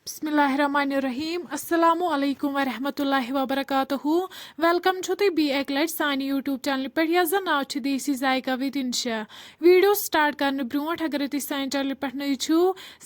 बिस्मिल्लाहिर्रहमानिर्रहीम अस्सलामु अलैकुम वरहमतुल्लाहि वबरकातुहू वेलकम छो तुम बी एक लट सानी यूट्यूब चैनल पे यस जन नाव देसी जायका विद इंशा वीडियो स्टार्ट करने ब्रोट अगर तुम सान चैनल पे नई छो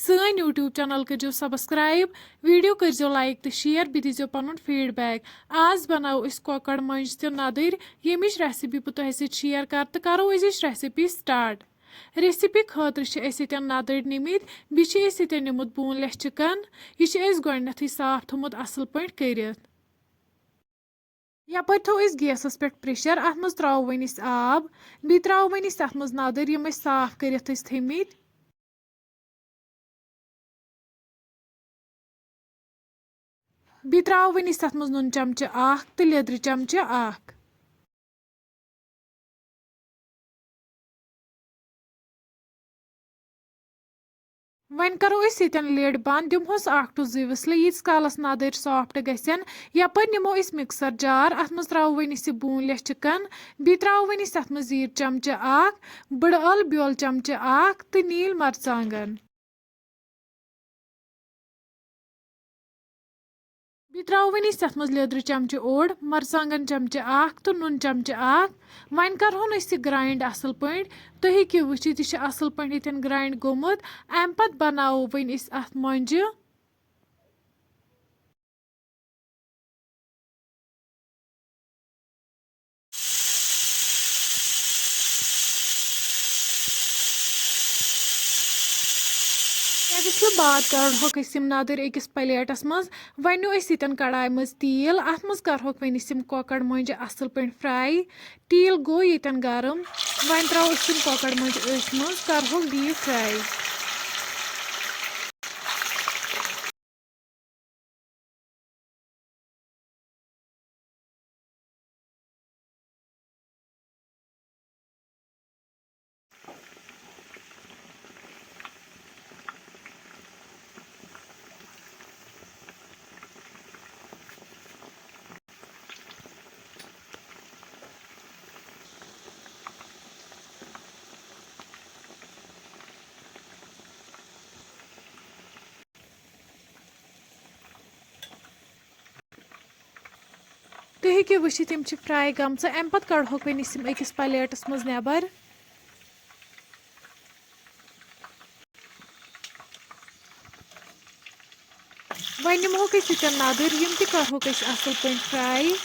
सन यूट्यूब चैनल करो सब्सक्राइब वीडियो करो लाइक तो शेयर बे दीजो पन फीडबैक आज बनाओ कॉकड़ मंज तो नदर यमिच रेसिपी बह तुह शेयर कर तो करो अजिच रेसिपी स्टार्ट रेसिपी खतर नदर निमित बे निमुत बोनलेस चिकन यह गोडनथ साफ थोमुत असल पे कर यपर थो गैसस पे प्रेशर अत मज त्रो वन आब बे त्रो वन अत मज नदर यम साफ कर थमित बे त्रो वन अत मज नुन चमचे तो लेदर चमचे वन करो लिड बंद दिमहोस टू 2 विसल यीस कालस नदर सॉफ्ट गसन यपर निमो मिक्सर जार अत मज त्रो वन बोनलेस चिकन बे त्रो वन अत मज जीर चमचे बड़ अल ब्योल चमचे तो नील मरचांगन बे त्रो वन अत मज लेदर चमचे ओड मरचांगन चमचे तो नून चमचे वन करहोन ग्राइंड असल पे तुम हेको वुचित यह असल पे ग्राइंड गोमुत अम पत बनाओ वन अत मंज विसल बाद कड़ोक नदर अकिस प्लेटस मज वनो कढ़ाई मज तेल अत मज करोक वन कॉकड़ मंज असल पे फ्राई तेल गो यन गरम वन त्रो कॉकड़ मंज मज करोक डीप फ्राई तुम हेको वुचित यम फ्राई गमच अम पत कड़ोक वन अकिस प्लेटस मज नबर वन निमहोक नदर यम करोक असल पे फ्राई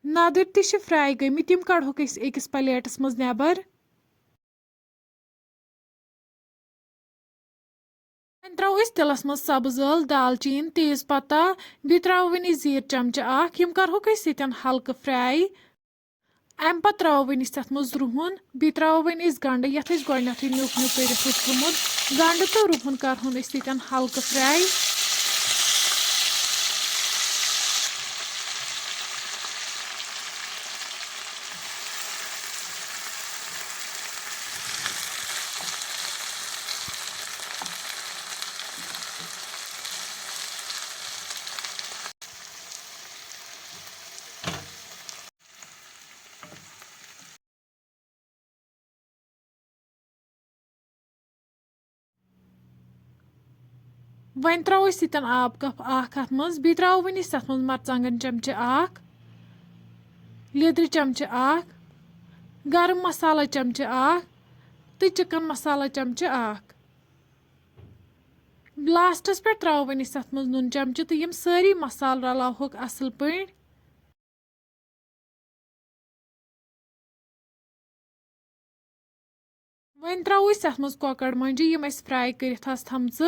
नदर ति फ्राई गमित तम कड़ोक अकिस प्लेटस मज नबर वन त्रो तिलस मज सब्ज ٲल दालचीन तेज पत्ता बे त्रो वन जीर चमचे यम करोक हल्क फ्राई अम पत त्रो वन अत मज रुहन बे त्रो वन गंड यथ गोडनथ न्यूक न्यूक कर गंड तो रुहन करहोन हल्क फ्राई वन त्रो आब कप अत मज बे त्रो वन अत मज मरचांगन चमचे लेदर चमचे गरम मसाला चमचे तो चिकन मसाला चमचे लास्टस पे त्रो वन अत मज नून चमचे तो यम सारी मसाल रलावोक असल पे वन त्रो अत मज कॉकड़ मंज यम फ्राई कर थमच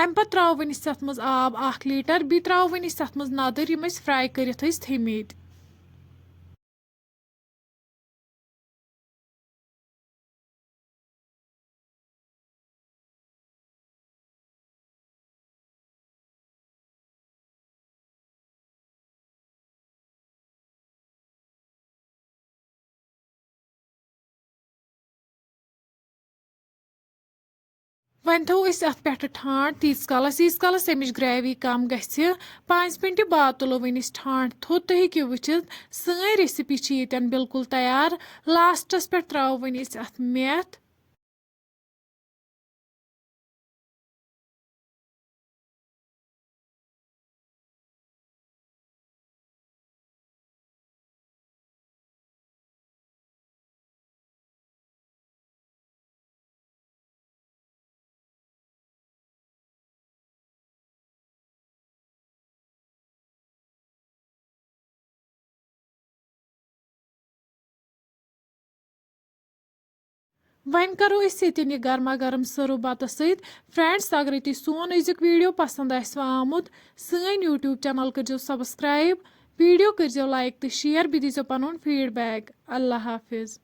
اَمہِ پَتہٕ ترٛاوو وۄنۍ أسۍ اَتھ منٛز آب 1 لیٖٹر بیٚیہِ ترٛاوو وۄنۍ أسۍ اَتھ منٛز نَدٕر یِم أسۍ فرٛاے کٔرِتھ ٲسۍ تھٲمٕتۍ. وۄنۍ تھاوو أسۍ اَتھ پٮ۪ٹھٕ ٹھانٛڈ ییٖتِس کالس اَمِچ گریوی کَم گژھِ. 5 مِنٹہِ بعد تُلو وۄنۍ أسۍ ٹھانٛڈ تھوٚد تُہۍ ہیٚکِو وٕچھِتھ سٲنۍ ریسِپی چھِ ییٚتٮ۪ن بِلکُل تیار. لاسٹَس پٮ۪ٹھ ترٛاوو وۄنۍ أسۍ اَتھ میتھ. وۄنۍ کرو أسۍ ییٚتٮ۪ن یہِ گرما گرم سٔرو بَتس سۭتۍ. فرٛٮ۪نٛڈس اگرے تۄہہِ سون أزیُک ویٖڈیو پسنٛد آسِوٕ آمُت سٲنۍ یوٗٹیوٗب چینل کٔرزیٚو سبسکرایب. ویٖڈیو کٔرزیٚو لایک تہٕ شیر بیٚیہِ دیٖزیٚو پنُن فیٖڈبیک. اللہ حافِظ.